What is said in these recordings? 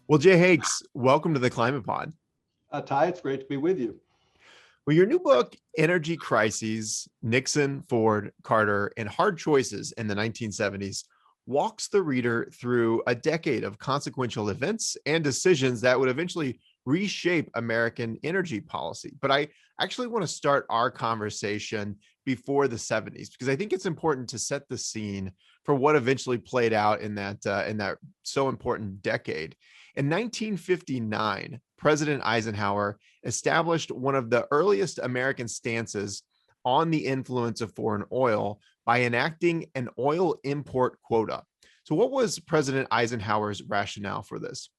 Well, Jay Hakes, welcome to the Climate Pod. Ty, it's great to be with you. Well, your new book, Energy Crises, Nixon, Ford, Carter, and Hard Choices in the 1970s, walks the reader through a decade of consequential events and decisions that would eventually reshape American energy policy. But I actually want to start our conversation before the 70s because I think it's important to set the scene for what eventually played out in that so important decade. In 1959, President Eisenhower established one of the earliest American stances on the influence of foreign oil by enacting an oil import quota. So, what was President Eisenhower's rationale for this?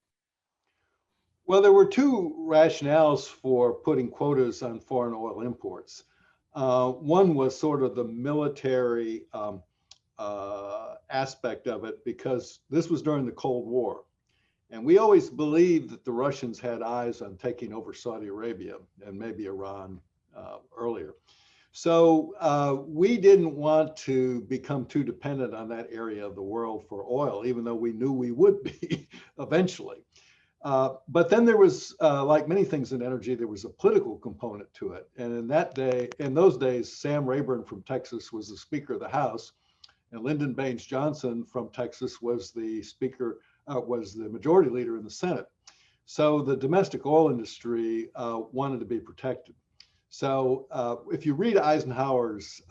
Well, there were two rationales for putting quotas on foreign oil imports. One was sort of the military aspect of it, because this was during the Cold War. And we always believed that the Russians had eyes on taking over Saudi Arabia and maybe Iran earlier. So we didn't want to become too dependent on that area of the world for oil, even though we knew we would be eventually. But then there was, like many things in energy, there was a political component to it. And in those days, Sam Rayburn from Texas was the Speaker of the House, and Lyndon Baines Johnson from Texas was the was the Majority Leader in the Senate. So the domestic oil industry wanted to be protected. So if you read Eisenhower's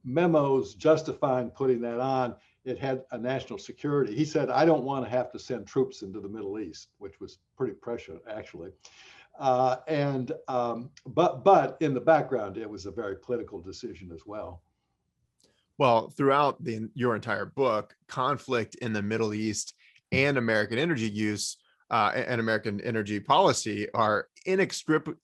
memos justifying putting that on, it had a national security. He said, I don't want to have to send troops into the Middle East, which was pretty prescient, actually. But in the background, it was a very political decision as well. Well, throughout your entire book, conflict in the Middle East and American energy use and American energy policy are inextricably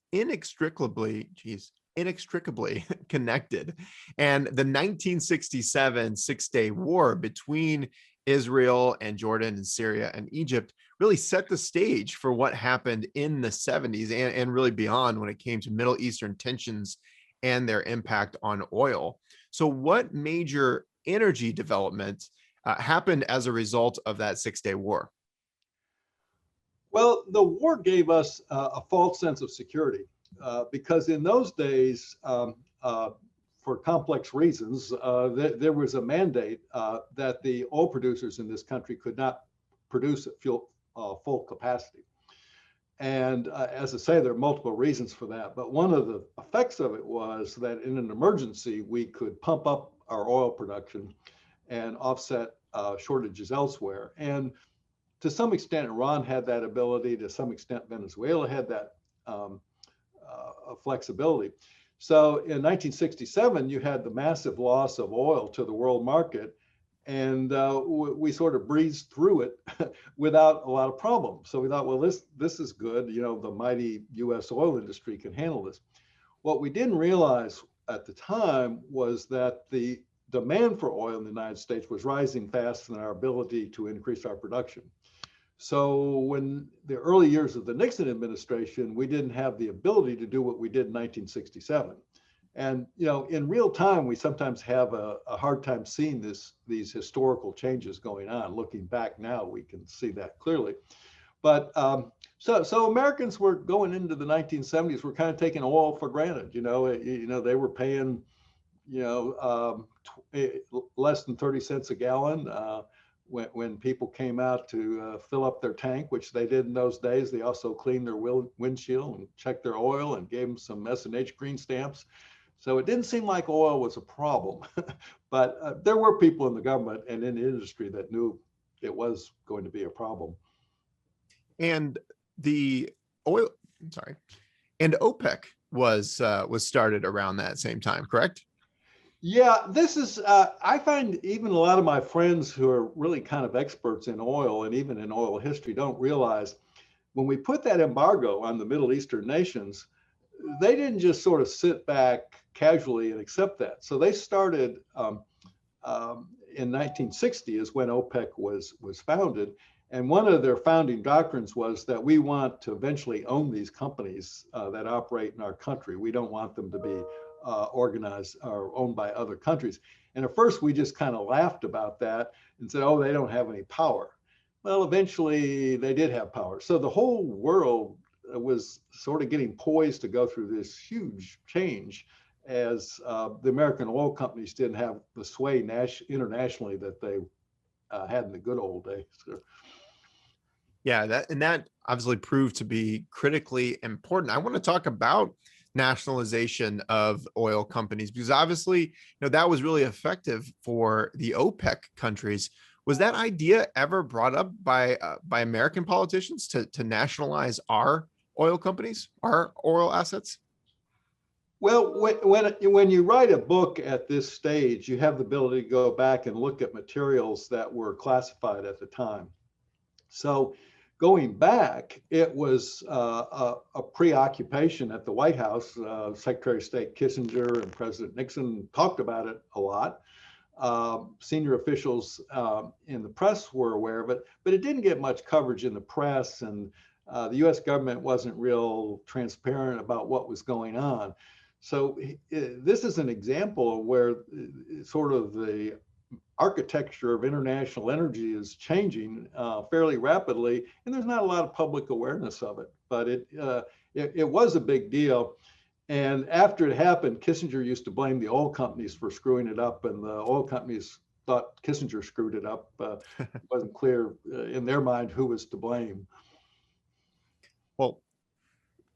connected. And the 1967 Six-Day War between Israel and Jordan and Syria and Egypt really set the stage for what happened in the 70s and really beyond when it came to Middle Eastern tensions and their impact on oil. So, what major energy development happened as a result of that Six-Day War? Well, the war gave us a false sense of security because in those days, for complex reasons, there was a mandate that the oil producers in this country could not produce at full capacity. And as I say, there are multiple reasons for that. But one of the effects of it was that in an emergency, we could pump up our oil production and offset shortages elsewhere. And to some extent, Iran had that ability. To some extent, Venezuela had that flexibility. So in 1967, you had the massive loss of oil to the world market, and we sort of breezed through it without a lot of problems. So we thought, well, this is good. You know, the mighty U.S. oil industry can handle this. What we didn't realize at the time was that the demand for oil in the United States was rising faster than our ability to increase our production. So when the early years of the Nixon administration, we didn't have the ability to do what we did in 1967. And you know, in real time, we sometimes have a hard time seeing these historical changes going on. Looking back now, we can see that clearly. But so Americans were going into the 1970s. Were kind of taking oil for granted. You know, they were paying, less than 30 cents a gallon. When people came out to fill up their tank, which they did in those days, they also cleaned their windshield and checked their oil and gave them some S&H green stamps. So it didn't seem like oil was a problem, but there were people in the government and in the industry that knew it was going to be a problem. And the oil, sorry, and OPEC was started around that same time, correct? Yeah, this is, I find even a lot of my friends who are really kind of experts in oil and even in oil history don't realize when we put that embargo on the Middle Eastern nations, they didn't just sort of sit back casually and accept that. So they started in 1960 is when OPEC was founded. And one of their founding doctrines was that we want to eventually own these companies that operate in our country. We don't want them to be organized or owned by other countries. And at first we just kind of laughed about that and said, oh, they don't have any power. Well, eventually they did have power. So the whole world was sort of getting poised to go through this huge change as the American oil companies didn't have the sway internationally that they had in the good old days. Yeah, that obviously proved to be critically important. I want to talk about nationalization of oil companies because obviously, that was really effective for the OPEC countries. Was that idea ever brought up by American politicians to nationalize our oil companies, our oil assets? Well, when you write a book at this stage, you have the ability to go back and look at materials that were classified at the time. So going back, it was a preoccupation at the White House. Secretary of State Kissinger and President Nixon talked about it a lot. Senior officials in the press were aware of it, but it didn't get much coverage in the press, and the U.S. government wasn't real transparent about what was going on. So this is an example where sort of the architecture of international energy is changing fairly rapidly, and there's not a lot of public awareness of it. But it was a big deal. And after it happened, Kissinger used to blame the oil companies for screwing it up, and the oil companies thought Kissinger screwed it up. It wasn't clear in their mind who was to blame. Well,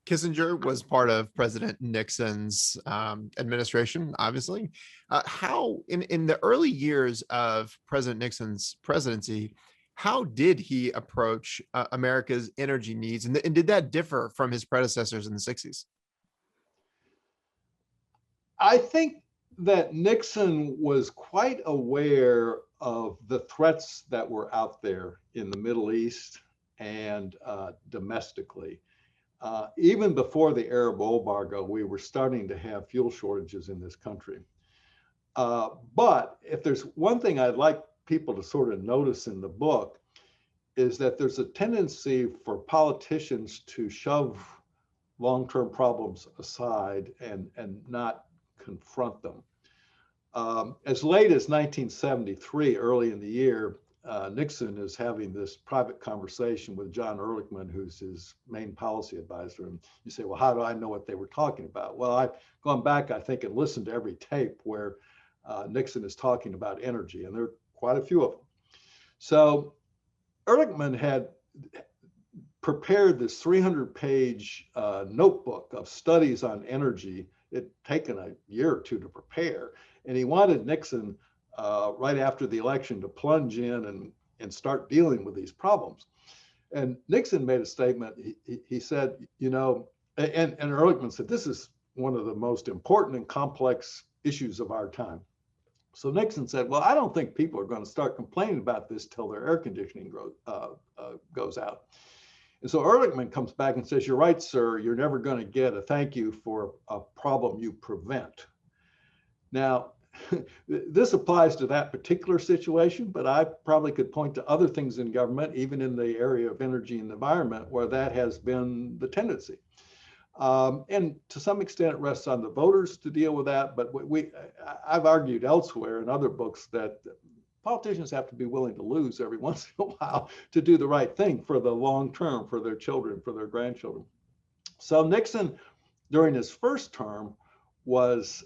Kissinger was part of President Nixon's administration, obviously. How, in the early years of President Nixon's presidency, how did he approach America's energy needs? And did that differ from his predecessors in the 60s? I think that Nixon was quite aware of the threats that were out there in the Middle East and domestically. Even before the Arab embargo, we were starting to have fuel shortages in this country. But if there's one thing I'd like people to sort of notice in the book is that there's a tendency for politicians to shove long-term problems aside and not confront them. As late as 1973, early in the year, Nixon is having this private conversation with John Ehrlichman, who's his main policy advisor. And you say, well, how do I know what they were talking about? Well, I've gone back, I think, and listened to every tape where Nixon is talking about energy, and there are quite a few of them. So Ehrlichman had prepared this 300-page notebook of studies on energy. It'd taken a year or two to prepare. And he wanted Nixon right after the election to plunge in and start dealing with these problems. And Nixon made a statement. He said, and Ehrlichman said, this is one of the most important and complex issues of our time. So Nixon said, well, I don't think people are going to start complaining about this till their air conditioning goes out. And so Ehrlichman comes back and says, you're right, sir, you're never going to get a thank you for a problem you prevent. Now, this applies to that particular situation, but I probably could point to other things in government, even in the area of energy and environment, where that has been the tendency. And to some extent, it rests on the voters to deal with that. But I've argued elsewhere in other books that politicians have to be willing to lose every once in a while to do the right thing for the long term, for their children, for their grandchildren. So Nixon, during his first term, was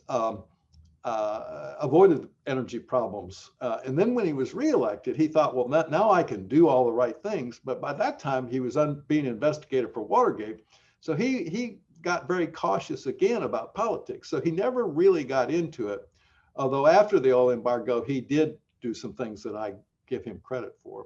avoided energy problems. And then when he was reelected, he thought, well, now I can do all the right things. But by that time, he was being investigated for Watergate. So he got very cautious again about politics. So he never really got into it. Although after the oil embargo, he did do some things that I give him credit for.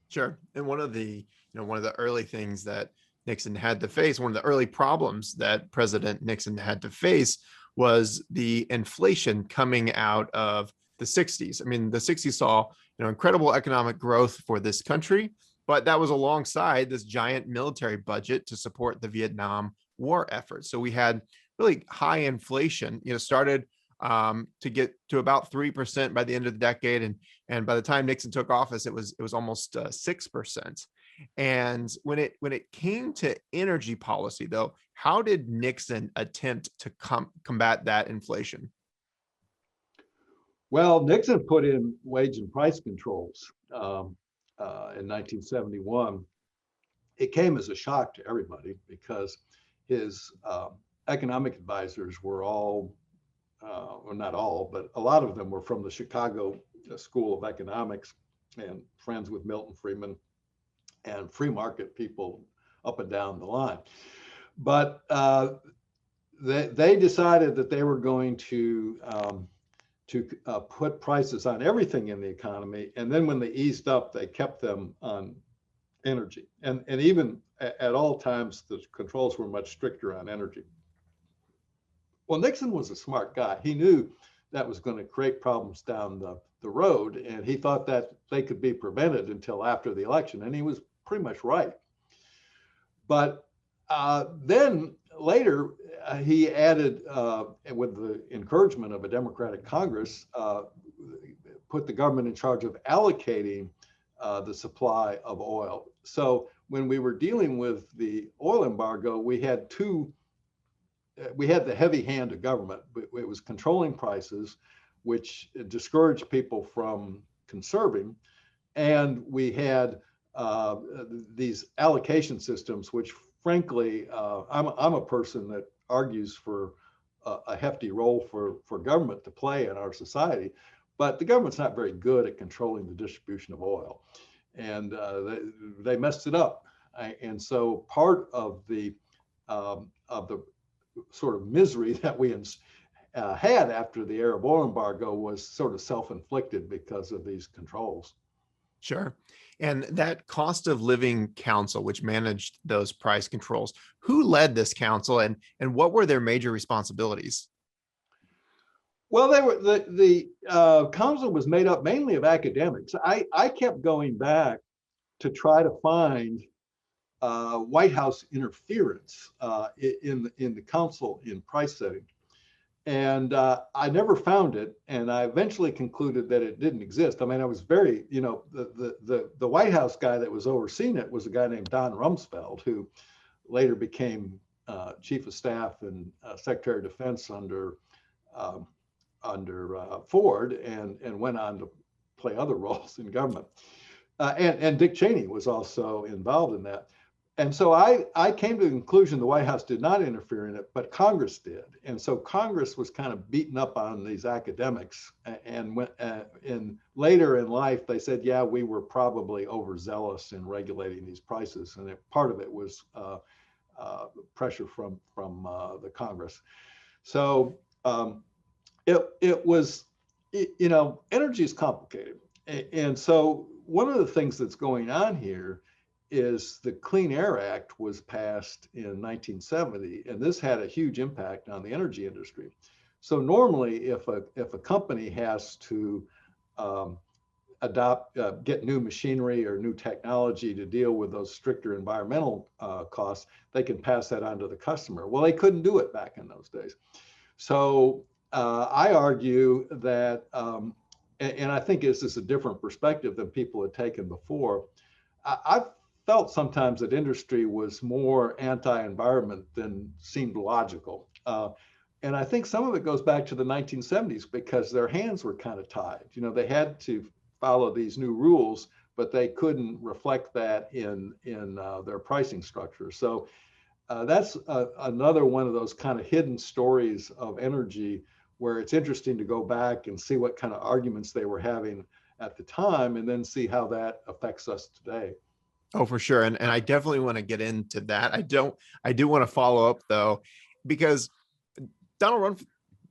Sure. And one of the early things that Nixon had to face, one of the early problems that President Nixon had to face was the inflation coming out of the 60s. I mean, the 60s saw, incredible economic growth for this country, but that was alongside this giant military budget to support the Vietnam War effort. So we had really high inflation, started to get to about 3% by the end of the decade. And by the time Nixon took office, it was almost 6%. And when it came to energy policy, though, how did Nixon attempt to combat that inflation? Well, Nixon put in wage and price controls. in 1971, it came as a shock to everybody because his economic advisors were all, well, not all, but a lot of them were from the Chicago School of Economics and friends with Milton Friedman and free market people up and down the line. But they decided that they were going to put prices on everything in the economy. And then when they eased up, they kept them on energy. And even at all times, the controls were much stricter on energy. Well, Nixon was a smart guy. He knew that was going to create problems down the road, and he thought that they could be prevented until after the election, and he was pretty much right. But then later, he added, with the encouragement of a Democratic Congress, put the government in charge of allocating the supply of oil. So when we were dealing with the oil embargo, we had the heavy hand of government. It was controlling prices, which discouraged people from conserving. And we had these allocation systems, which frankly, I'm a person that argues for a hefty role for government to play in our society, but the government's not very good at controlling the distribution of oil. And they messed it up. And so part of the sort of misery that we had after the Arab oil embargo was sort of self-inflicted because of these controls. Sure. And that cost of living council, which managed those price controls, who led this council and what were their major responsibilities? Well, the council was made up mainly of academics. I kept going back to try to find White House interference in the council in price setting. And I never found it. And I eventually concluded that it didn't exist. I mean, I was very, the White House guy that was overseeing it was a guy named Don Rumsfeld, who later became chief of staff and secretary of defense under Ford and went on to play other roles in government. And Dick Cheney was also involved in that. And so I came to the conclusion the White House did not interfere in it, but Congress did. And so Congress was kind of beaten up on these academics. And later in life, they said, yeah, we were probably overzealous in regulating these prices. And part of it was pressure from the Congress. So it was, energy is complicated. And so one of the things that's going on here is the Clean Air Act was passed in 1970, and this had a huge impact on the energy industry. So normally, if a company has to get new machinery or new technology to deal with those stricter environmental costs, they can pass that on to the customer. Well, they couldn't do it back in those days. So I argue that, and I think this is a different perspective than people had taken before. I've felt sometimes that industry was more anti-environment than seemed logical. And I think some of it goes back to the 1970s because their hands were kind of tied. They had to follow these new rules, but they couldn't reflect that in their pricing structure. So that's another one of those kind of hidden stories of energy where it's interesting to go back and see what kind of arguments they were having at the time and then see how that affects us today. Oh, for sure. And I definitely want to get into that. I do want to follow up though, because Donald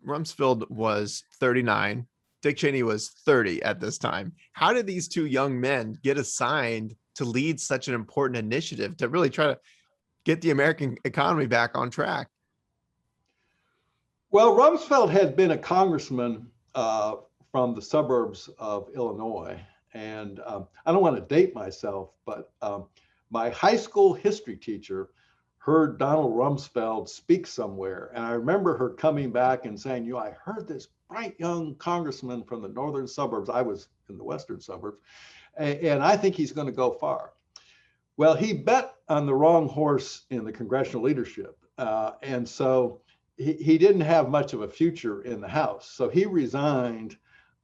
Rumsfeld was 39. Dick Cheney was 30 at this time. How did these two young men get assigned to lead such an important initiative to really try to get the American economy back on track? Well, Rumsfeld had been a congressman from the suburbs of Illinois. And I don't want to date myself, but my high school history teacher heard Donald Rumsfeld speak somewhere. And I remember her coming back and saying, I heard this bright young congressman from the northern suburbs. I was in the western suburbs. And I think he's going to go far. Well, he bet on the wrong horse in the congressional leadership. And so he didn't have much of a future in the House. So he resigned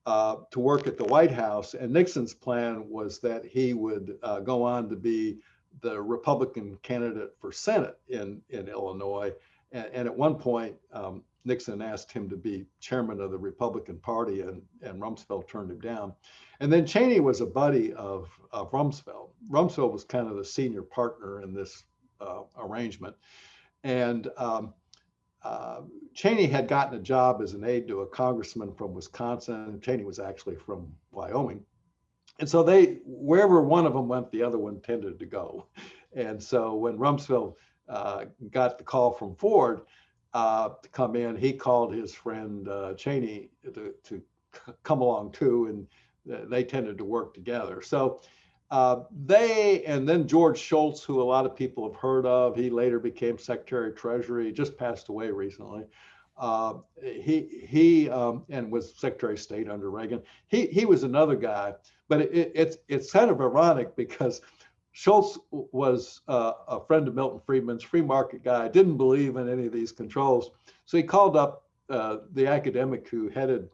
to work at the White House. And Nixon's plan was that he would go on to be the Republican candidate for Senate in Illinois. And at one point, Nixon asked him to be chairman of the Republican Party, and Rumsfeld turned him down. And then Cheney was a buddy of Rumsfeld. Rumsfeld was kind of the senior partner in this arrangement. And Cheney had gotten a job as an aide to a congressman from Wisconsin. Cheney was actually from Wyoming. And so wherever one of them went, the other one tended to go. And so when Rumsfeld got the call from Ford to come in, he called his friend Cheney to come along too, and they tended to work together. So and then George Shultz, who a lot of people have heard of, he later became Secretary of Treasury, just passed away recently. He and was Secretary of State under Reagan. He was another guy, but it's kind of ironic because Shultz was a friend of Milton Friedman's, free market guy, didn't believe in any of these controls. So he called up the academic who headed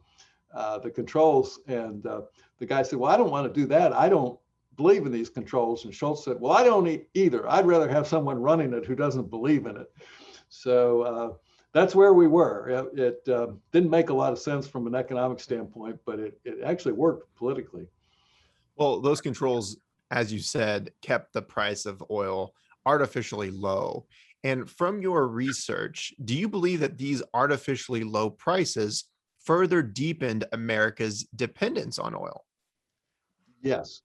the controls, and the guy said, well, I don't want to do that. I don't believe in these controls. And Schultz said, well, I don't either. I'd rather have someone running it who doesn't believe in it. So that's where we were. It didn't make a lot of sense from an economic standpoint, but it actually worked politically. Well, those controls, as you said, kept the price of oil artificially low. And from your research, do you believe that these artificially low prices further deepened America's dependence on oil? Yes.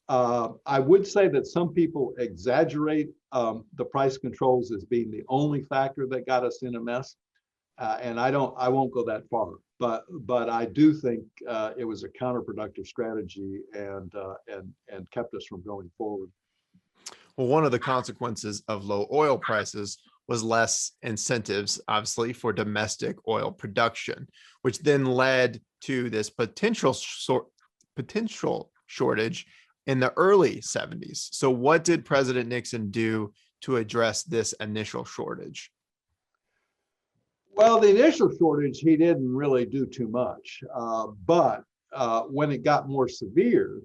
I would say that some people exaggerate the price controls as being the only factor that got us in a mess, and I won't go that far. But I do think it was a counterproductive strategy and kept us from going forward. Well, one of the consequences of low oil prices was less incentives, obviously, for domestic oil production, which then led to this potential shortage in the early 70s. So what did President Nixon do to address this initial shortage? Well, the initial shortage, he didn't really do too much. But when it got more severe,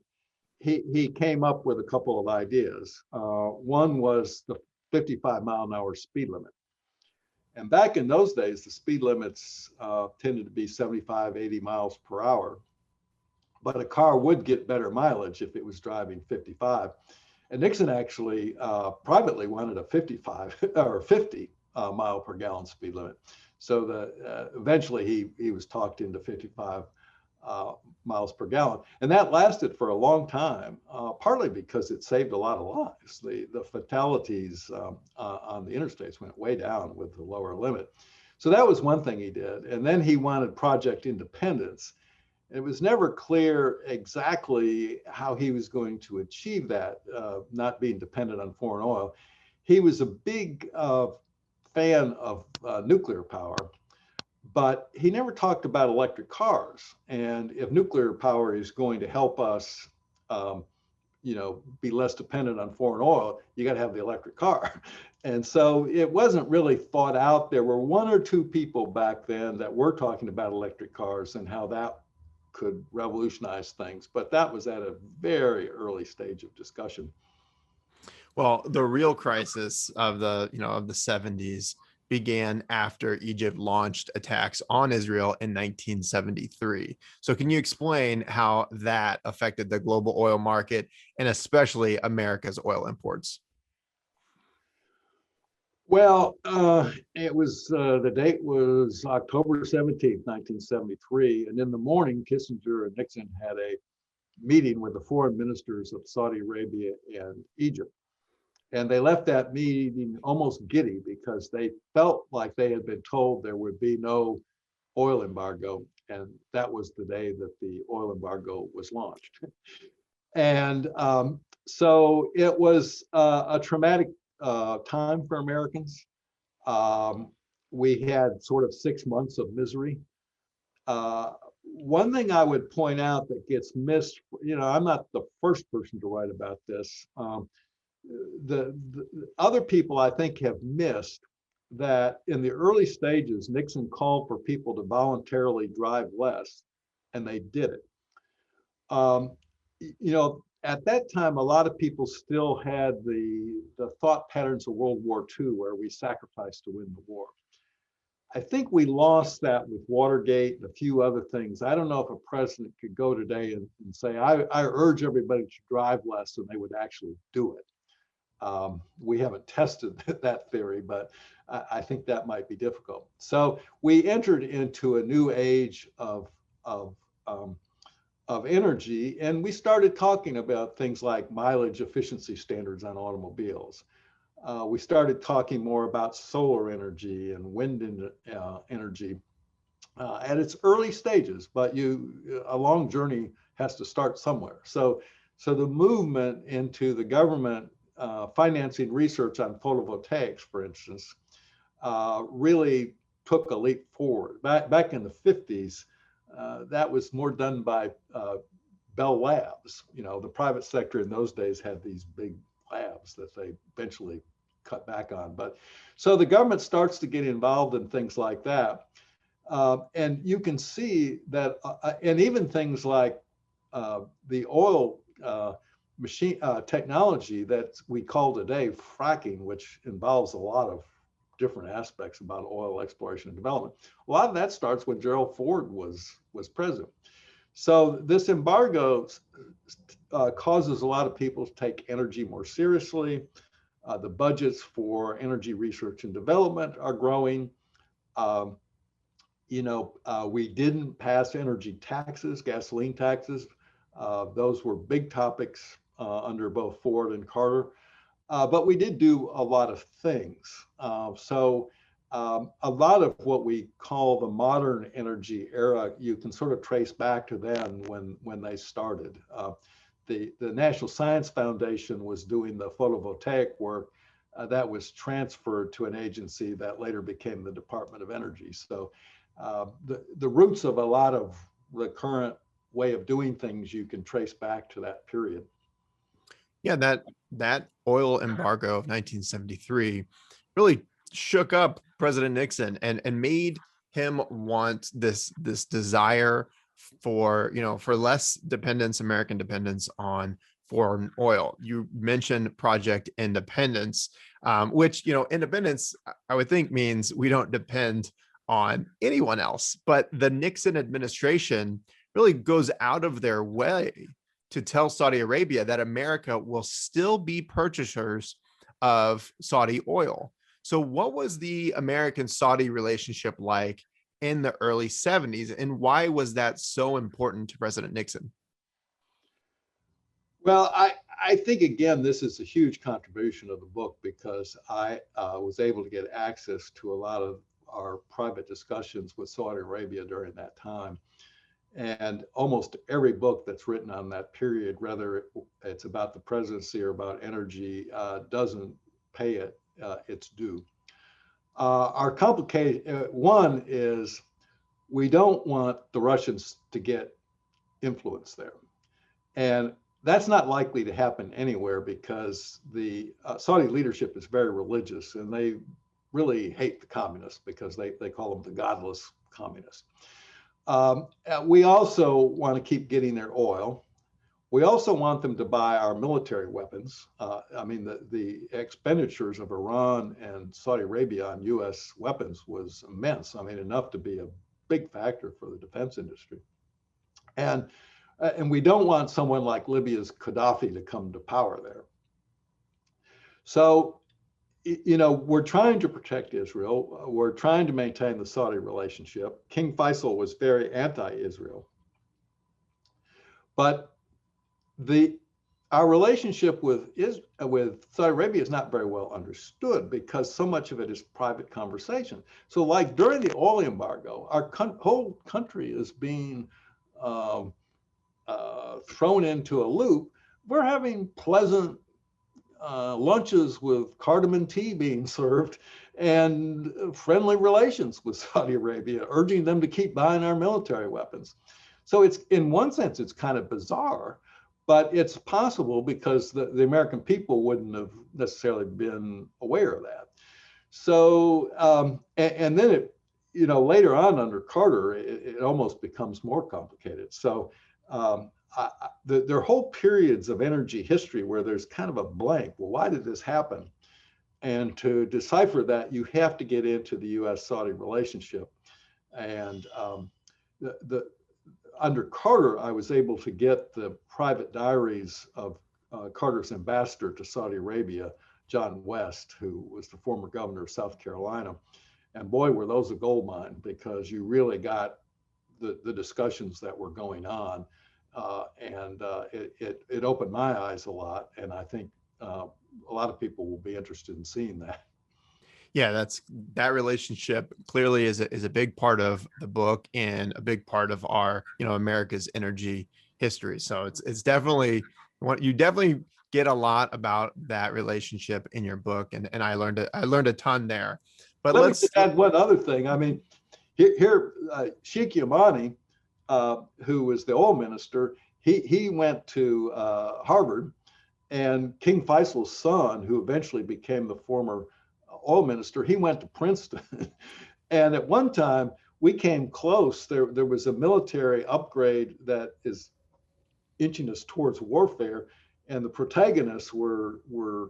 he came up with a couple of ideas. One was the 55-mile-an-hour speed limit. And back in those days, the speed limits tended to be 75, 80 miles per hour. But a car would get better mileage if it was driving 55. And Nixon actually privately wanted a 55 or 50 mile per gallon speed limit. So eventually he was talked into 55 miles per gallon. And that lasted for a long time, partly because it saved a lot of lives. The fatalities on the interstates went way down with the lower limit. So that was one thing he did. And then he wanted project independence. It was never clear exactly how he was going to achieve that, not being dependent on foreign oil. He was a big fan of nuclear power, but he never talked about electric cars. And if nuclear power is going to help us, be less dependent on foreign oil, you got to have the electric car. And so it wasn't really thought out. There were one or two people back then that were talking about electric cars and how that could revolutionize things, but that was at a very early stage of discussion. Well, the real crisis of the 70s began after Egypt launched attacks on Israel in 1973. So can you explain how that affected the global oil market and especially America's oil imports? Well, it was the date was October 17th, 1973. And in the morning, Kissinger and Nixon had a meeting with the foreign ministers of Saudi Arabia and Egypt. And they left that meeting almost giddy because they felt like they had been told there would be no oil embargo. And that was the day that the oil embargo was launched. And so it was a traumatic time for Americans. We had sort of 6 months of misery. One thing I would point out that gets missed, I'm not the first person to write about this. The other people I think have missed that in the early stages, Nixon called for people to voluntarily drive less, and they did it. Um, at that time, a lot of people still had the thought patterns of World War II, where we sacrificed to win the war. I think we lost that with Watergate and a few other things. I don't know if a president could go today and say, I urge everybody to drive less, and they would actually do it. We haven't tested that theory, but I think that might be difficult. So we entered into a new age of, um, of energy, and we started talking about things like mileage efficiency standards on automobiles. We started talking more about solar energy and wind energy at its early stages, but a long journey has to start somewhere. So the movement into the government financing research on photovoltaics, for instance, really took a leap forward. Back in the 50s, that was more done by Bell Labs. The private sector in those days had these big labs that they eventually cut back on. But so the government starts to get involved in things like that. And you can see that, and even things like the oil machine technology that we call today fracking, which involves a lot of different aspects about oil exploration and development. A lot of that starts when Gerald Ford was president. So this embargo causes a lot of people to take energy more seriously. The budgets for energy research and development are growing. Um, we didn't pass energy taxes, gasoline taxes. Those were big topics under both Ford and Carter. But we did do a lot of things. A lot of what we call the modern energy era, you can sort of trace back to then when they started. The National Science Foundation was doing the photovoltaic work that was transferred to an agency that later became the Department of Energy. So the roots of a lot of the current way of doing things you can trace back to that period. Yeah, that oil embargo of 1973 really shook up President Nixon and made him want this desire for for less dependence, American dependence on foreign oil. You mentioned Project Independence, which independence I would think means we don't depend on anyone else. But the Nixon administration really goes out of their way to tell Saudi Arabia that America will still be purchasers of Saudi oil. So what was the American-Saudi relationship like in the early 70s, and why was that so important to President Nixon? Well, I think, again, this is a huge contribution of the book because I was able to get access to a lot of our private discussions with Saudi Arabia during that time. And almost every book that's written on that period, whether it's about the presidency or about energy, doesn't pay it its due. Our complicated one is we don't want the Russians to get influence there. And that's not likely to happen anywhere because the Saudi leadership is very religious and they really hate the communists because they call them the godless communists. We also want to keep getting their oil. We also want them to buy our military weapons. I mean, the expenditures of Iran and Saudi Arabia on U.S. weapons was immense. I mean, enough to be a big factor for the defense industry. And we don't want someone like Libya's Gaddafi to come to power there. So, we're trying to protect Israel. We're trying to maintain the Saudi relationship. King Faisal was very anti-Israel. But our relationship with Saudi Arabia is not very well understood because so much of it is private conversation. So like during the oil embargo, our whole country is being thrown into a loop. We're having pleasant lunches with cardamom tea being served and friendly relations with Saudi Arabia, urging them to keep buying our military weapons. So it's, in one sense, it's kind of bizarre, but it's possible because the American people wouldn't have necessarily been aware of that. So, and then later on under Carter, it almost becomes more complicated. So There are whole periods of energy history where there's kind of a blank. Well, why did this happen? And to decipher that, you have to get into the U.S. Saudi relationship. And the under Carter, I was able to get the private diaries of Carter's ambassador to Saudi Arabia, John West, who was the former governor of South Carolina. And boy, were those a gold mine, because you really got the discussions that were going on. It opened my eyes a lot. And I think a lot of people will be interested in seeing that. Yeah, that relationship clearly is a big part of the book and a big part of our, America's energy history. So it's definitely what you definitely get a lot about that relationship in your book, and I learned a ton there. But Let me just add one other thing. I mean, here Sheikh Yamani, who was the oil minister, he went to Harvard, and King Faisal's son, who eventually became the former oil minister, he went to Princeton. And at one time, we came close. There was a military upgrade that is inching us towards warfare. And the protagonists were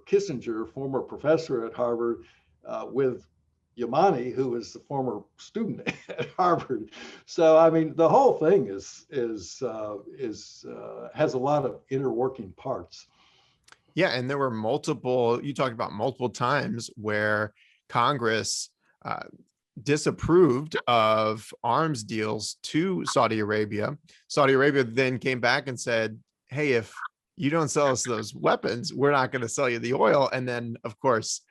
Kissinger, former professor at Harvard, with Yamani, who is the former student at Harvard. So I mean, the whole thing has a lot of inner working parts. Yeah, and there were you talked about multiple times where Congress disapproved of arms deals to Saudi Arabia. Saudi Arabia then came back and said, hey, if you don't sell us those weapons, we're not going to sell you the oil. And then, of course,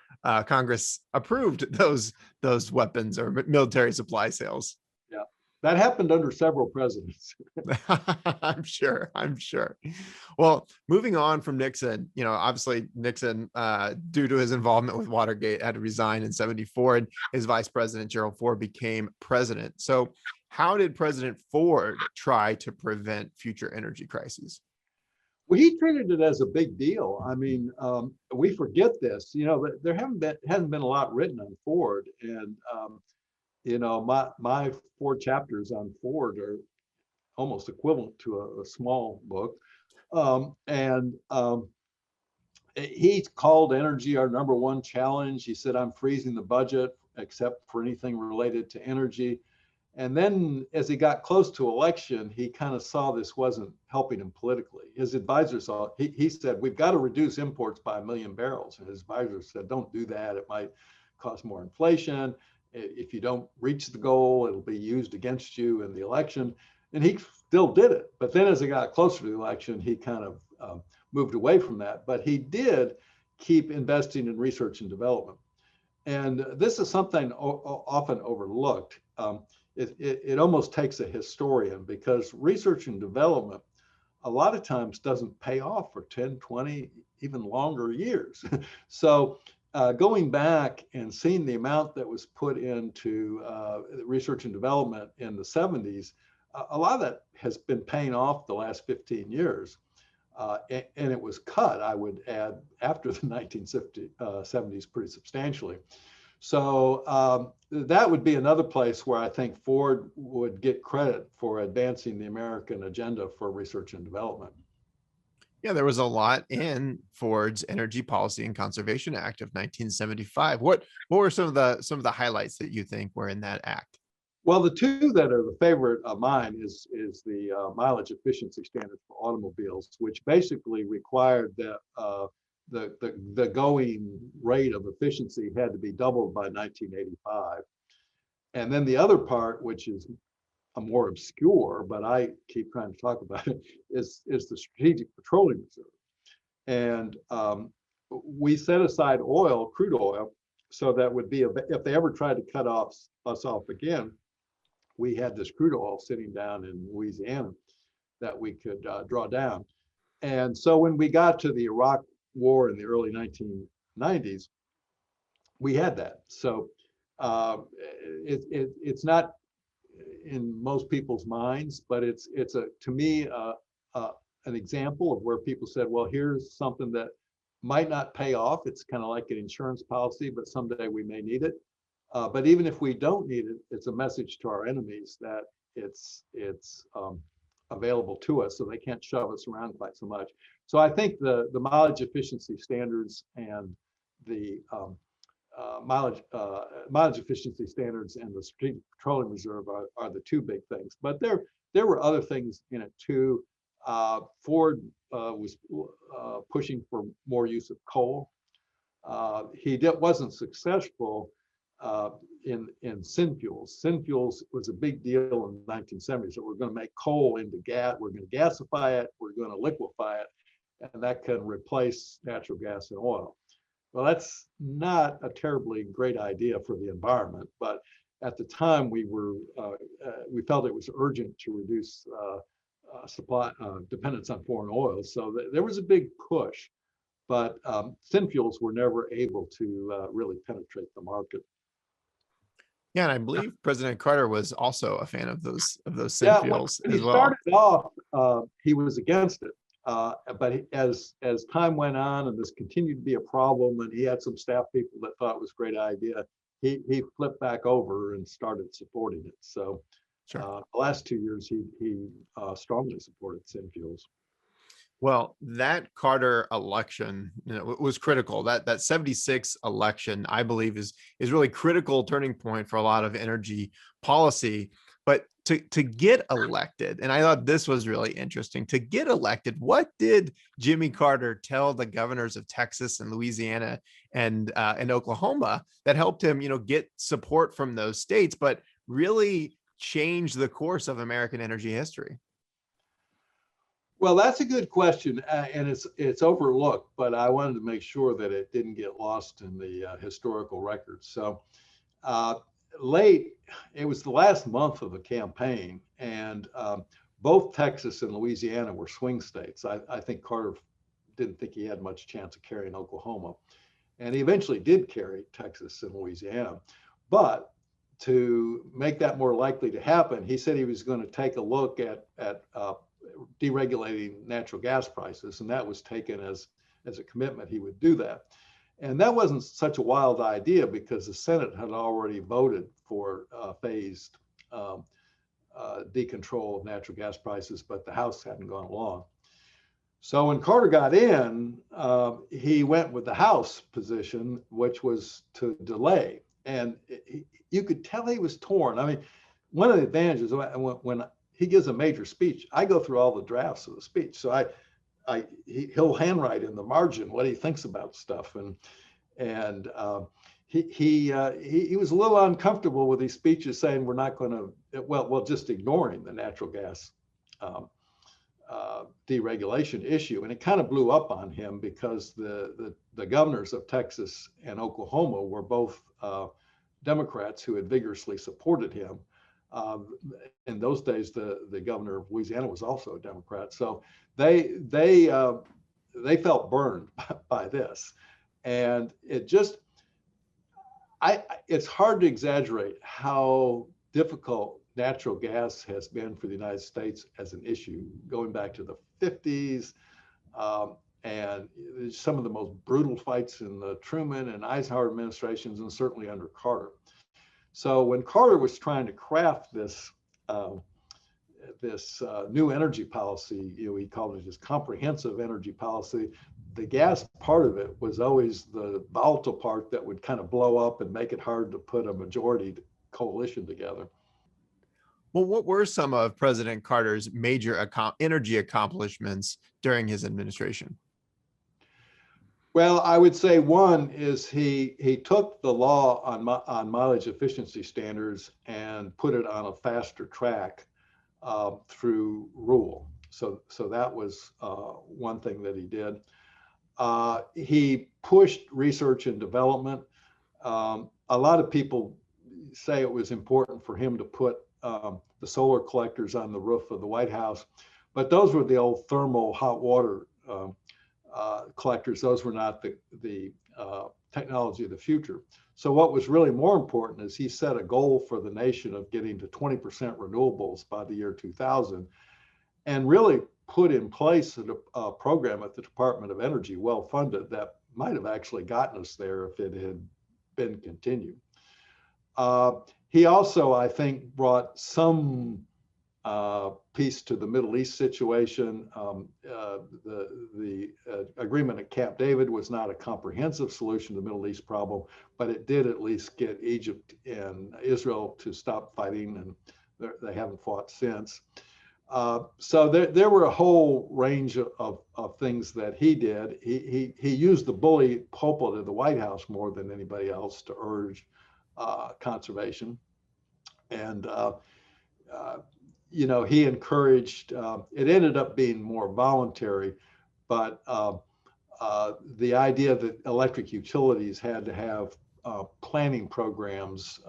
Congress approved those weapons or military supply sales. Yeah, that happened under several presidents. I'm sure. Well, moving on from Nixon, obviously Nixon, due to his involvement with Watergate, had to resign in 1974, and his vice president, Gerald Ford, became president. So how did President Ford try to prevent future energy crises? Well, he treated it as a big deal. I mean, we forget this. There hasn't been a lot written on Ford, and my 4 chapters on Ford are almost equivalent to a small book. He called energy our #1 challenge. He said, I'm freezing the budget except for anything related to energy. And then as he got close to election, he kind of saw this wasn't helping him politically. His advisors saw, he said, we've got to reduce imports by 1 million barrels. And his advisors said, don't do that. It might cause more inflation. If you don't reach the goal, it'll be used against you in the election. And he still did it. But then as it got closer to the election, he kind of moved away from that. But he did keep investing in research and development. And this is something often overlooked. It almost takes a historian, because research and development a lot of times doesn't pay off for 10, 20, even longer years. So going back and seeing the amount that was put into research and development in the 70s, a lot of that has been paying off the last 15 years. And it was cut, I would add, after the 1970s pretty substantially. So that would be another place where I think Ford would get credit for advancing the American agenda for research and development. Yeah, there was a lot in Ford's Energy Policy and Conservation Act of 1975. What were some of the highlights that you think were in that act? Well, the two that are the favorite of mine is the mileage efficiency standard for automobiles, which basically required that the going rate of efficiency had to be doubled by 1985. And then the other part, which is a more obscure, but I keep trying to talk about it, is the Strategic Petroleum Reserve. And we set aside oil, crude oil, so that would be, if they ever tried to cut us off again, we had this crude oil sitting down in Louisiana that we could draw down. And so when we got to the Iraq War in the early 1990s, we had that. So it's not in most people's minds, but it's to me an example of where people said, well, here's something that might not pay off. It's kind of like an insurance policy, but someday we may need it. But even if we don't need it, it's a message to our enemies that it's available to us, so they can't shove us around quite so much. So I think the mileage efficiency standards and the mileage efficiency standards and the Strategic Petroleum Reserve are the two big things. But there were other things in it too. Ford was pushing for more use of coal. Wasn't successful in synfuels. Synfuels was a big deal in the 1970s. So we're going to make coal into gas. We're going to gasify it. We're going to liquefy it, and that can replace natural gas and oil. Well, that's not a terribly great idea for the environment, but at the time we felt it was urgent to reduce supply dependence on foreign oil. So there was a big push, but synfuels were never able to really penetrate the market. Yeah, and I believe President Carter was also a fan of those Yeah, synfuels when he as well. started off, he was against it. But as time went on and this continued to be a problem, and he had some staff people that thought it was a great idea, he flipped back over and started supporting it. So Sure. the last 2 years, he strongly supported synfuels. Well, that Carter election, was critical. That 76 election, I believe, is really critical turning point for a lot of energy policy. But to get elected, and I thought this was really interesting, to get elected, what did Jimmy Carter tell the governors of Texas and Louisiana and Oklahoma that helped him, get support from those states, but really change the course of American energy history? Well, that's a good question, and it's overlooked, but I wanted to make sure that it didn't get lost in the historical records. So uh, it was the last month of the campaign, and both Texas and Louisiana were swing states. I think Carter didn't think he had much chance of carrying Oklahoma, and he eventually did carry Texas and Louisiana. But to make that more likely to happen, he said he was going to take a look at deregulating natural gas prices, and that was taken as a commitment he would do that. And that wasn't such a wild idea because the Senate had already voted for phased decontrol of natural gas prices, but the House hadn't gone along. So when Carter got in, he went with the House position, which was to delay. And you could tell he was torn. I mean, one of the advantages when he gives a major speech, I go through all the drafts of the speech. So he'll handwrite in the margin what he thinks about stuff, and he was a little uncomfortable with these speeches saying we're not going to just ignoring the natural gas deregulation issue, and it kind of blew up on him because the governors of Texas and Oklahoma were both Democrats who had vigorously supported him. In those days, the governor of Louisiana was also a Democrat, so they felt burned by this, and it's hard to exaggerate how difficult natural gas has been for the United States as an issue, going back to the 50s, and some of the most brutal fights in the Truman and Eisenhower administrations, and certainly under Carter. So when Carter was trying to craft this new energy policy, he called it his comprehensive energy policy. The gas part of it was always the volatile part that would kind of blow up and make it hard to put a majority coalition together. Well, what were some of President Carter's major energy accomplishments during his administration? Well, I would say one is he took the law on mileage efficiency standards and put it on a faster track through rule. So that was one thing that he did. He pushed research and development. A lot of people say it was important for him to put the solar collectors on the roof of the White House, but those were the old thermal hot water collectors. Those were not the technology of the future. So what was really more important is he set a goal for the nation of getting to 20% renewables by the year 2000, and really put in place a program at the Department of Energy, well funded, that might have actually gotten us there if it had been continued. He also, I think, brought some peace to the Middle East situation. The agreement at Camp David was not a comprehensive solution to the Middle East problem, but it did at least get Egypt and Israel to stop fighting, and they haven't fought since. So there were a whole range of things that he did. He used the bully pulpit of the White House more than anybody else to urge conservation. And he encouraged, it ended up being more voluntary, but the idea that electric utilities had to have planning programs,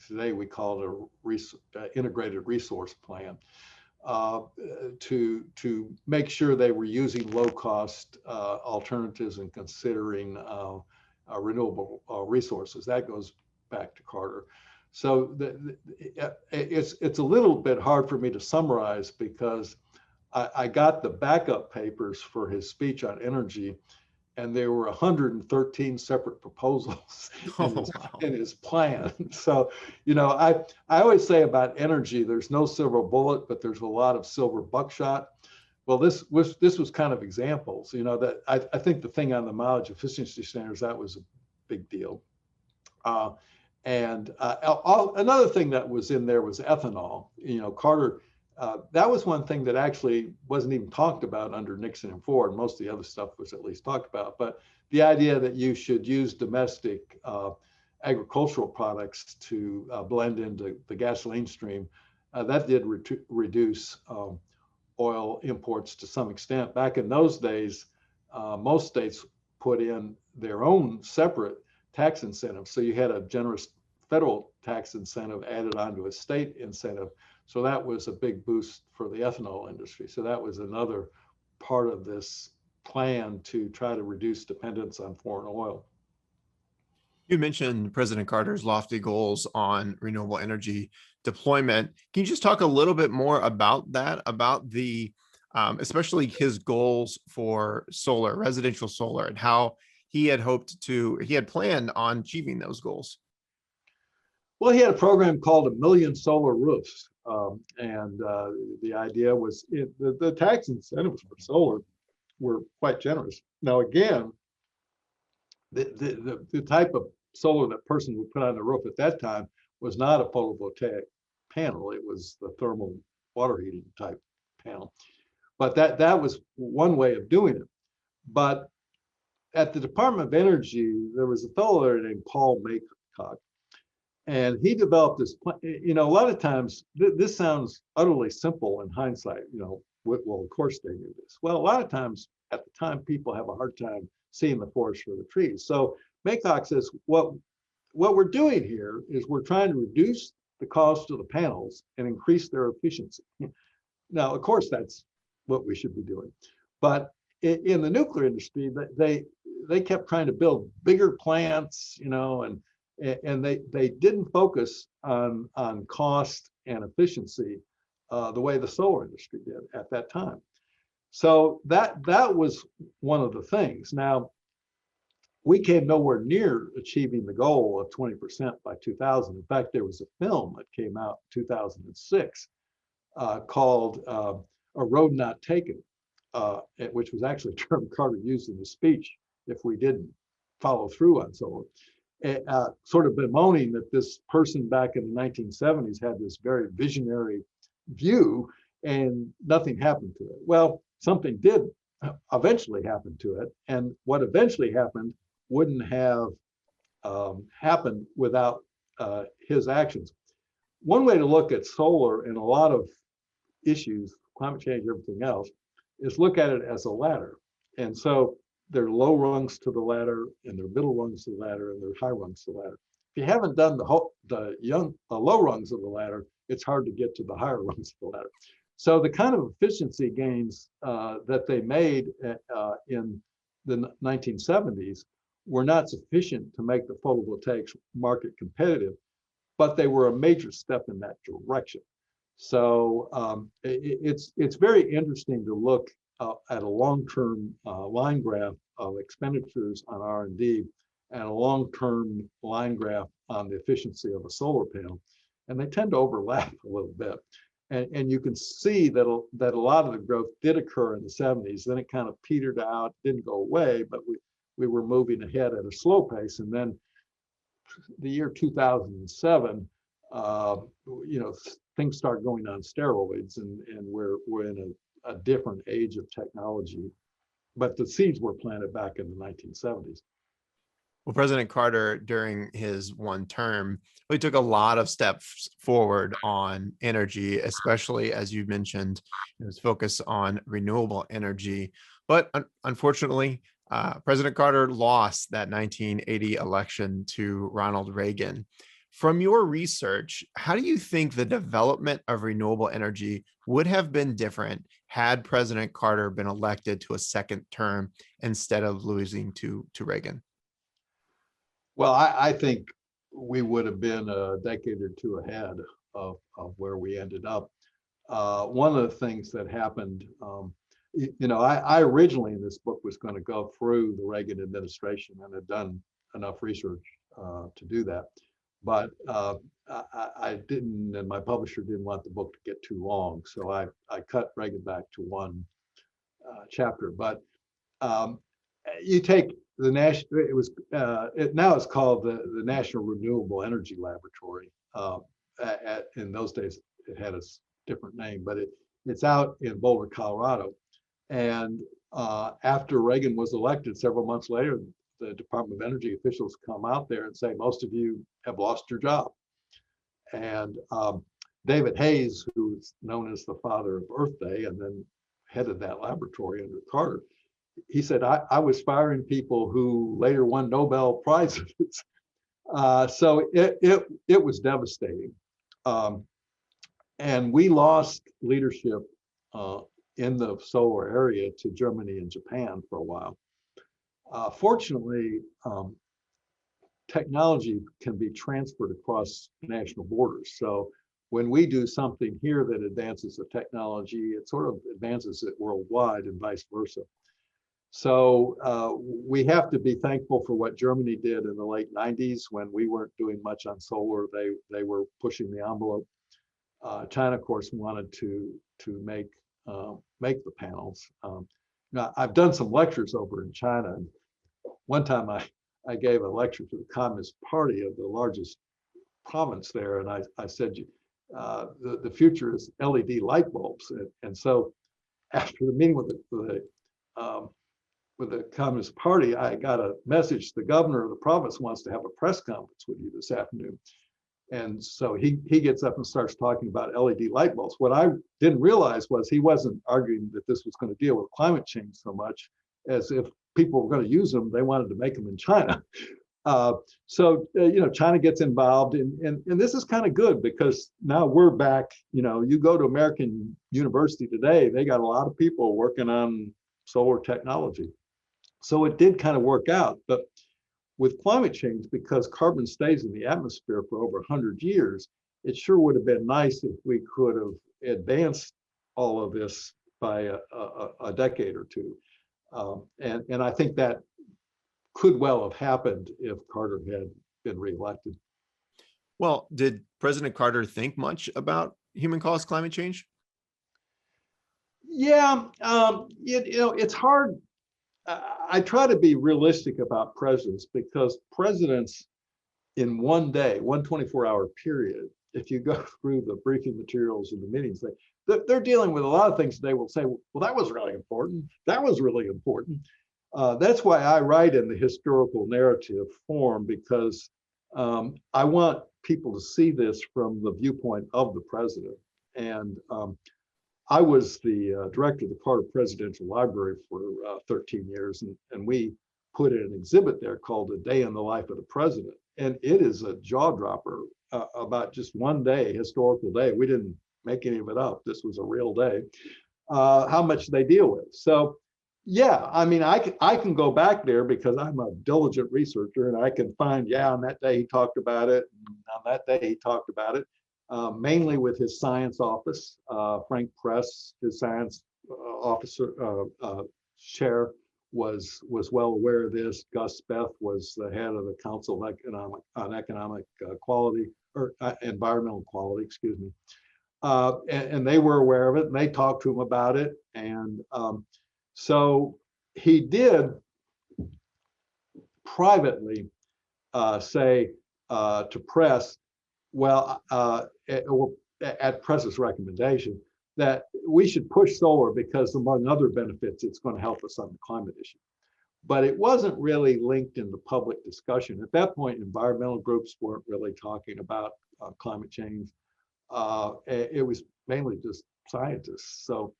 today we call it a integrated resource plan, to make sure they were using low cost alternatives and considering renewable resources. That goes back to Carter. So it's a little bit hard for me to summarize because I got the backup papers for his speech on energy, and there were 113 separate proposals Oh, wow. in his plan. So, I always say about energy, there's no silver bullet, but there's a lot of silver buckshot. Well, this was kind of examples, that I think the thing on the mileage efficiency standards, that was a big deal. Another thing that was in there was ethanol. Carter, that was one thing that actually wasn't even talked about under Nixon and Ford. Most of the other stuff was at least talked about. But the idea that you should use domestic agricultural products to blend into the gasoline stream, that did reduce oil imports to some extent. Back in those days, most states put in their own separate tax incentives. So you had a generous federal tax incentive added onto a state incentive. So that was a big boost for the ethanol industry. So that was another part of this plan to try to reduce dependence on foreign oil. You mentioned President Carter's lofty goals on renewable energy deployment. Can you just talk a little bit more about that, about the, especially his goals for solar, residential solar, and how he had planned on achieving those goals? Well, he had a program called A Million Solar Roofs. And the idea was the tax incentives for solar were quite generous. Now, again, the type of solar that person would put on the roof at that time was not a photovoltaic panel. It was the thermal water heating type panel. But that was one way of doing it. But at the Department of Energy, there was a fellow there named Paul Maycock, and he developed this plan. A lot of times this sounds utterly simple in hindsight. Well, of course they knew this. Well, a lot of times at the time, people have a hard time seeing the forest for the trees. So Maycock says, what we're doing here is we're trying to reduce the cost of the panels and increase their efficiency. Now, of course, that's what we should be doing. But in the nuclear industry, they kept trying to build bigger plants, and they didn't focus on cost and efficiency the way the solar industry did at that time. So that was one of the things. Now, we came nowhere near achieving the goal of 20% by 2000. In fact, there was a film that came out in 2006 called A Road Not Taken, which was actually a term Carter used in his speech if we didn't follow through on solar. Sort of bemoaning that this person back in the 1970s had this very visionary view and nothing happened to it. Well, something did eventually happen to it. And what eventually happened wouldn't have happened without his actions. One way to look at solar and a lot of issues, climate change, everything else, is look at it as a ladder. And so there are low rungs to the ladder, and there are middle rungs to the ladder, and there are high rungs to the ladder. If you haven't done the low rungs of the ladder, it's hard to get to the higher rungs of the ladder. So the kind of efficiency gains that they made in the 1970s were not sufficient to make the photovoltaics market competitive, but they were a major step in that direction. So it's very interesting to look at a long-term line graph of expenditures on R&D and a long-term line graph on the efficiency of a solar panel, and they tend to overlap a little bit. And you can see that a lot of the growth did occur in the 70s. Then it kind of petered out, didn't go away, but we were moving ahead at a slow pace. And then the year 2007, things start going on steroids, and we're in a different age of technology. But the seeds were planted back in the 1970s. Well, President Carter, during his one term, really took a lot of steps forward on energy, especially as you mentioned, his focus on renewable energy. But unfortunately, President Carter lost that 1980 election to Ronald Reagan. From your research, how do you think the development of renewable energy would have been different had President Carter been elected to a second term instead of losing to Reagan? Well, I think we would have been a decade or two ahead of where we ended up. One of the things that happened, I originally in this book was going to go through the Reagan administration and had done enough research to do that. But I didn't, and my publisher didn't want the book to get too long. So I cut Reagan back to one chapter. But you take the national, now it's called the National Renewable Energy Laboratory. In those days, it had a different name, but it's out in Boulder, Colorado. And after Reagan was elected, several months later, the Department of Energy officials come out there and say, most of you have lost your job. And David Hayes, who's known as the father of Earth Day and then headed that laboratory under Carter, he said, I was firing people who later won Nobel Prizes. So it was devastating. And we lost leadership in the solar area to Germany and Japan for a while. Fortunately, technology can be transferred across national borders. So when we do something here that advances the technology, it sort of advances it worldwide and vice versa. So we have to be thankful for what Germany did in the late 90s when we weren't doing much on solar. They were pushing the envelope. China, of course, wanted to make the panels. Now, I've done some lectures over in China. And one time I gave a lecture to the Communist Party of the largest province there, and I said, the future is LED light bulbs. And so after the meeting with the Communist Party, I got a message. The governor of the province wants to have a press conference with you this afternoon. And so he gets up and starts talking about LED light bulbs. What I didn't realize was he wasn't arguing that this was going to deal with climate change so much as if people were going to use them, they wanted to make them in China. China gets involved, and this is kind of good because now we're back. You go to American University today, they got a lot of people working on solar technology. So it did kind of work out. But with climate change, because carbon stays in the atmosphere for over 100 years, it sure would have been nice if we could have advanced all of this by a decade or two. And I think that could well have happened if Carter had been reelected. Well, did President Carter think much about human-caused climate change? Yeah, it's hard. I try to be realistic about presidents because presidents in one day, one 24-hour period, if you go through the briefing materials and the meetings, they're dealing with a lot of things. They will say, well, that was really important. That was really important. That's why I write in the historical narrative form, because I want people to see this from the viewpoint of the president. And I was the director of the Carter Presidential Library for 13 years, and we put in an exhibit there called A Day in the Life of the President. And it is a jaw dropper about just one day, historical day. We didn't make any of it up. This was a real day. How much they deal with. So, yeah, I mean, I can go back there because I'm a diligent researcher, and I can find, on that day he talked about it, and on that day he talked about it. Mainly with his science office. Frank Press, his science officer chair, was well aware of this. Gus Speth was the head of the Council of Economic Quality, or Environmental Quality, excuse me. and they were aware of it, and they talked to him about it. And so he did privately say to press, well, at press's recommendation, that we should push solar because among other benefits, it's going to help us on the climate issue. But it wasn't really linked in the public discussion. At that point, environmental groups weren't really talking about climate change. It was mainly just scientists. So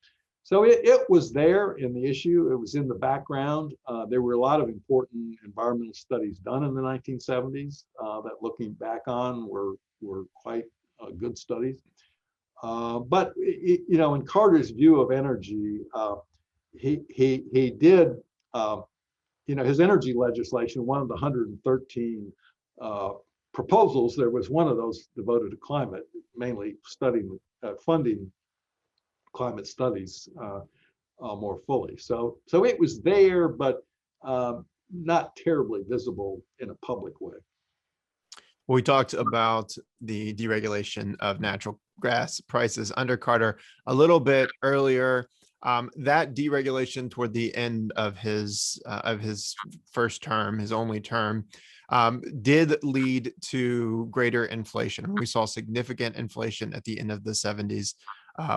it was there in the issue. It was in the background. There were a lot of important environmental studies done in the 1970s that, looking back on, were quite good studies. But in Carter's view of energy, he did, his energy legislation, one of the 113 proposals, there was one of those devoted to climate, mainly studying, funding climate studies more fully. So it was there, but not terribly visible in a public way. We talked about the deregulation of natural gas prices under Carter a little bit earlier. That deregulation toward the end of his first term, his only term, did lead to greater inflation. We saw significant inflation at the end of the 70s,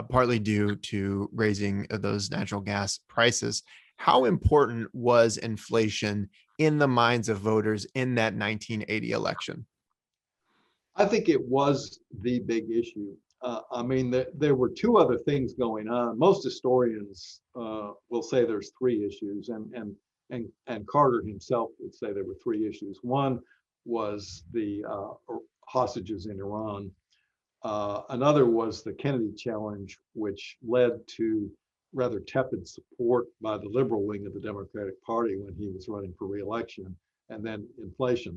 partly due to raising those natural gas prices. How important was inflation in the minds of voters in that 1980 election? I think it was the big issue. I mean, there were two other things going on. Most historians will say there's three issues, and Carter himself would say there were three issues. One was the hostages in Iran. Another was the Kennedy challenge, which led to rather tepid support by the liberal wing of the Democratic Party when he was running for re-election, and then inflation.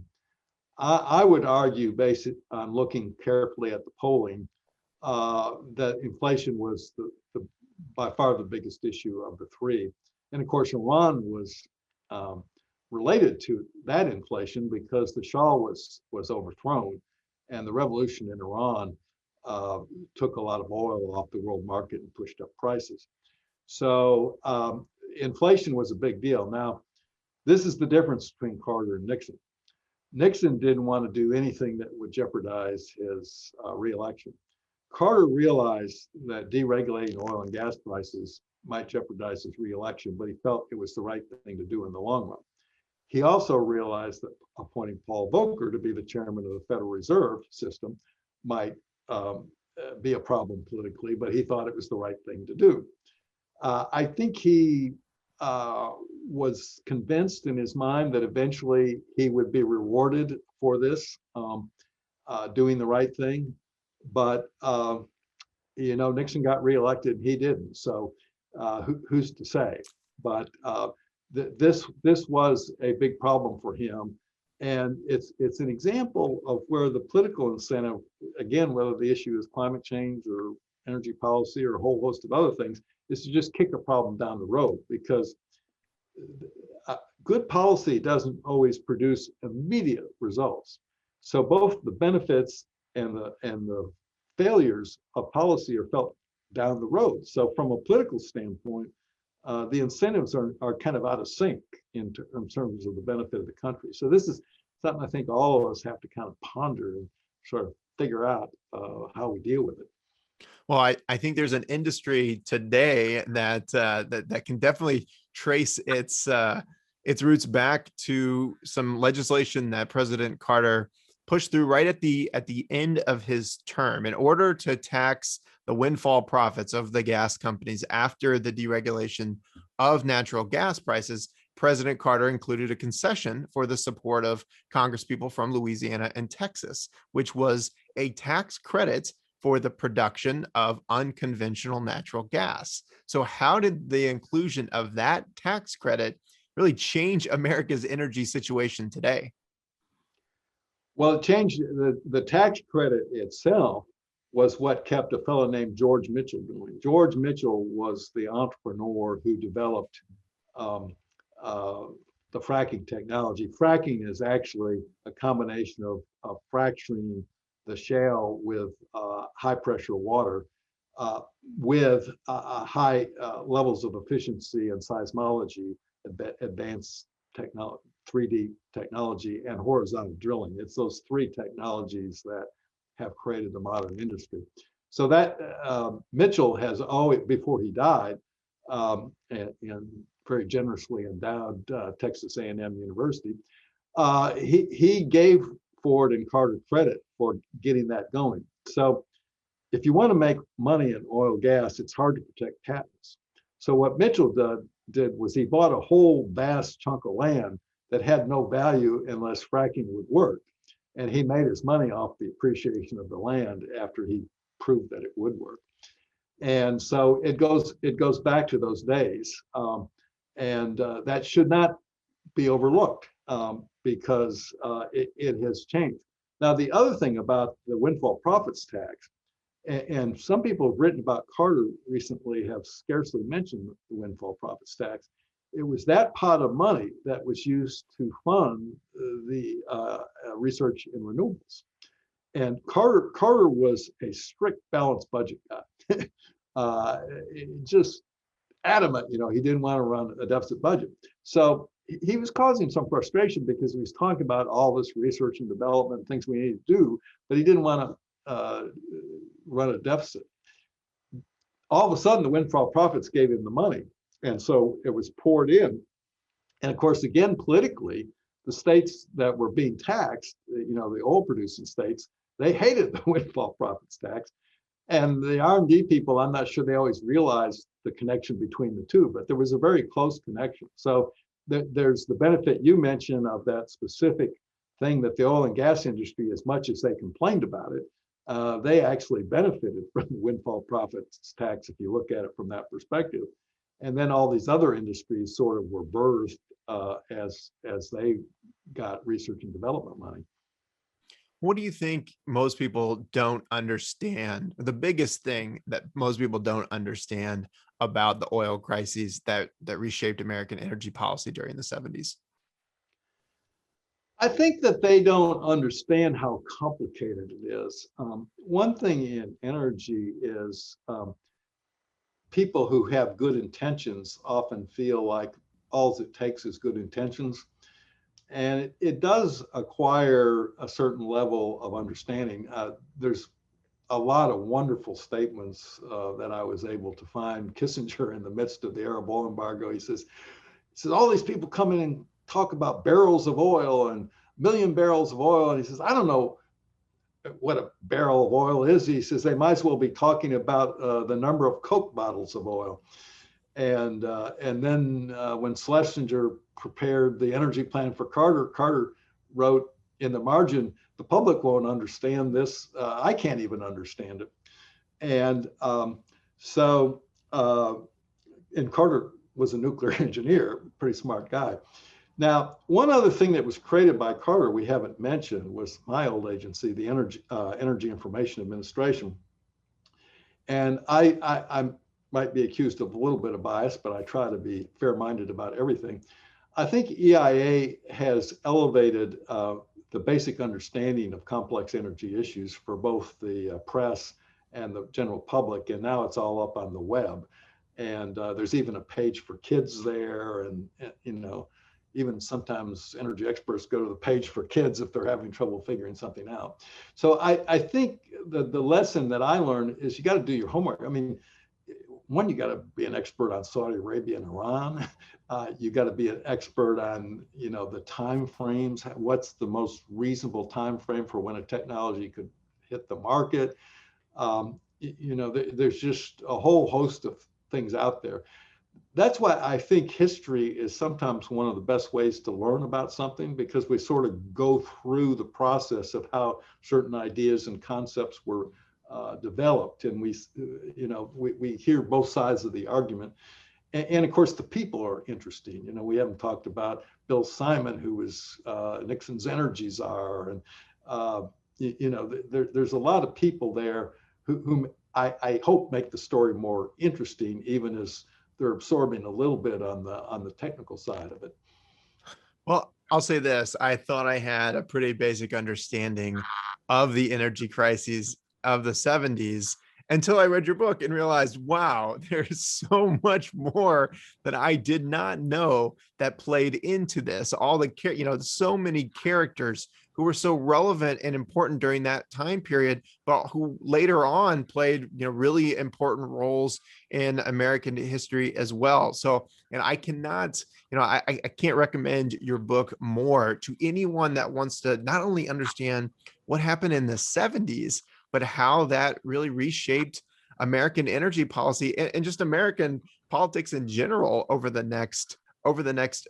I would argue, based on looking carefully at the polling, that inflation was by far the biggest issue of the three. And of course, Iran was related to that inflation because the Shah was overthrown, and the revolution in Iran took a lot of oil off the world market and pushed up prices. So inflation was a big deal. Now, this is the difference between Carter and Nixon. Nixon didn't want to do anything that would jeopardize his reelection. Carter realized that deregulating oil and gas prices might jeopardize his reelection, but he felt it was the right thing to do in the long run. He also realized that appointing Paul Volcker to be the chairman of the Federal Reserve System might be a problem politically, but he thought it was the right thing to do. I think he was convinced in his mind that eventually he would be rewarded for this, doing the right thing. But Nixon got reelected, he didn't. So who's to say? But this was a big problem for him, and it's an example of where the political incentive, again, whether the issue is climate change or energy policy or a whole host of other things, is to just kick a problem down the road, because good policy doesn't always produce immediate results. So both the benefits and the failures of policy are felt down the road. So from a political standpoint, the incentives are kind of out of sync in terms of the benefit of the country. So this is something I think all of us have to kind of ponder and sort of figure out how we deal with it. Well, I think there's an industry today that can definitely trace its roots back to some legislation that President Carter pushed through right at the end of his term in order to tax the windfall profits of the gas companies after the deregulation of natural gas prices. President Carter included a concession for the support of congresspeople from Louisiana and Texas, which was a tax credit for the production of unconventional natural gas. So how did the inclusion of that tax credit really change America's energy situation today? Well, it changed. The tax credit itself was what kept a fellow named George Mitchell going. George Mitchell was the entrepreneur who developed the fracking technology. Fracking is actually a combination of fracturing the shale with high pressure water with high levels of efficiency and seismology, advanced technology, 3D technology, and horizontal drilling. It's those three technologies that have created the modern industry. So that Mitchell has always, before he died, and very generously endowed Texas A&M University, he gave Ford and Carter credit for getting that going. So if you want to make money in oil and gas, it's hard to protect patents. So what Mitchell did was he bought a whole vast chunk of land that had no value unless fracking would work. And he made his money off the appreciation of the land after he proved that it would work. And so it goes back to those days. And that should not be overlooked because it has changed. Now, the other thing about the windfall profits tax, and some people have written about Carter recently have scarcely mentioned the windfall profits tax. It was that pot of money that was used to fund the research in renewables. And Carter was a strict balanced budget guy, just adamant, he didn't want to run a deficit budget. So he was causing some frustration because he was talking about all this research and development, things we need to do, but he didn't want to run a deficit. All of a sudden, the windfall profits gave him the money. And so it was poured in. And of course, again, politically, the states that were being taxed, the oil producing states, they hated the windfall profits tax. And the R&D people, I'm not sure they always realized the connection between the two, but there was a very close connection. So there's the benefit you mentioned of that specific thing that the oil and gas industry, as much as they complained about it, they actually benefited from the windfall profits tax if you look at it from that perspective. And then all these other industries sort of were birthed as they got research and development money. What do you think most people don't understand? The biggest thing that most people don't understand about the oil crises that reshaped American energy policy during the 70s? I think that they don't understand how complicated it is. One thing in energy is people who have good intentions often feel like all it takes is good intentions. And it does acquire a certain level of understanding. There's a lot of wonderful statements that I was able to find. Kissinger, in the midst of the Arab oil embargo, he says, all these people come in and talk about barrels of oil and million barrels of oil. And he says, I don't know what a barrel of oil is. He says, they might as well be talking about the number of Coke bottles of oil. And then when Schlesinger prepared the energy plan for Carter, Carter wrote in the margin, the public won't understand this. I can't even understand it. And and Carter was a nuclear engineer, pretty smart guy. Now, one other thing that was created by Carter we haven't mentioned was my old agency, the Energy Information Administration. And I might be accused of a little bit of bias, but I try to be fair-minded about everything. I think EIA has elevated the basic understanding of complex energy issues for both the press and the general public, and now it's all up on the web. And there's even a page for kids there, and even sometimes energy experts go to the page for kids if they're having trouble figuring something out. So I think the lesson that I learned is you got to do your homework. I mean, one, you got to be an expert on Saudi Arabia and Iran. You got to be an expert on, the time frames. What's the most reasonable time frame for when a technology could hit the market? There's just a whole host of things out there. That's why I think history is sometimes one of the best ways to learn about something, because we sort of go through the process of how certain ideas and concepts were developed, and we hear both sides of the argument, and of course the people are interesting. We haven't talked about Bill Simon, who was Nixon's energy czar, and there's a lot of people there whom I hope make the story more interesting, even as they're absorbing a little bit on the technical side of it. Well, I'll say this. I thought I had a pretty basic understanding of the energy crises of the 70s. until I read your book and realized, wow, there's so much more that I did not know that played into this. All the, so many characters who were so relevant and important during that time period, but who later on played, really important roles in American history as well. So, and I cannot, I can't recommend your book more to anyone that wants to not only understand what happened in the 70s, but how that really reshaped American energy policy and just American politics in general over the next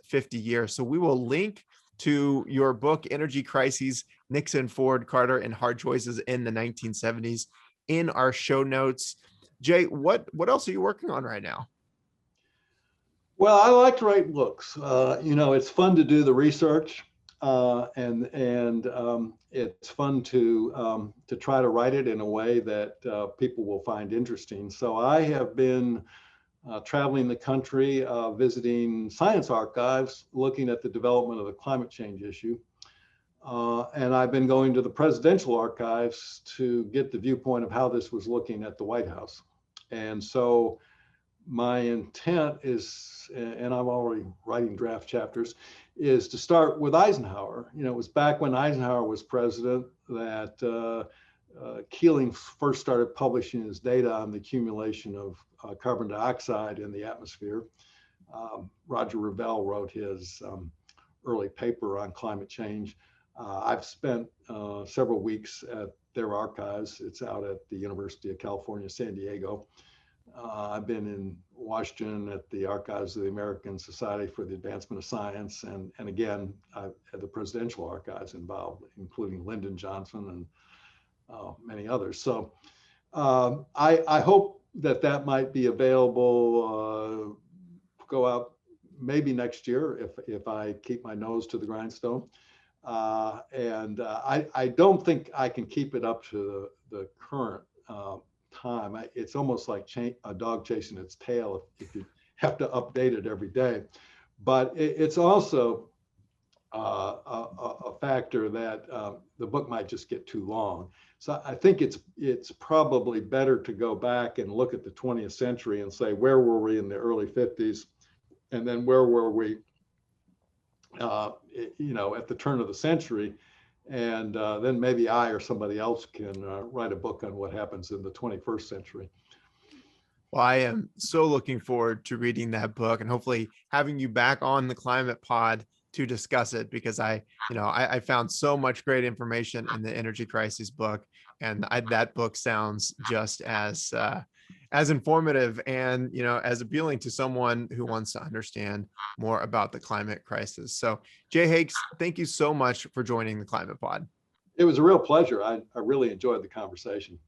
50 years. So we will link to your book, Energy Crises, Nixon, Ford, Carter, and Hard Choices in the 1970s in our show notes. Jay, what else are you working on right now? Well, I like to write books. It's fun to do the research, and it's fun to try to write it in a way that people will find interesting. So I have been traveling the country, visiting science archives, looking at the development of the climate change issue. And I've been going to the presidential archives to get the viewpoint of how this was looking at the White House. And so my intent is, and I'm already writing draft chapters, is to start with Eisenhower. It was back when Eisenhower was president that Keeling first started publishing his data on the accumulation of carbon dioxide in the atmosphere. Roger Revelle wrote his early paper on climate change. I've spent several weeks at their archives. It's out at the University of California, San Diego. I've been in Washington at the Archives of the American Society for the Advancement of Science, and again, at the presidential archives involved, including Lyndon Johnson and many others. So I hope that might be available, go out maybe next year if I keep my nose to the grindstone. I don't think I can keep it up to the current time. It's almost like a dog chasing its tail if you have to update it every day. But it's also a factor that the book might just get too long. So I think it's probably better to go back and look at the 20th century and say, where were we in the early 50s? And then where were we, at the turn of the century? And then maybe I or somebody else can write a book on what happens in the 21st century. Well, I am so looking forward to reading that book and hopefully having you back on the Climate Pod to discuss it, because I found so much great information in the Energy Crisis book, and that book sounds just as informative and as appealing to someone who wants to understand more about the climate crisis. So, Jay Hakes, thank you so much for joining the Climate Pod. It was a real pleasure. I really enjoyed the conversation.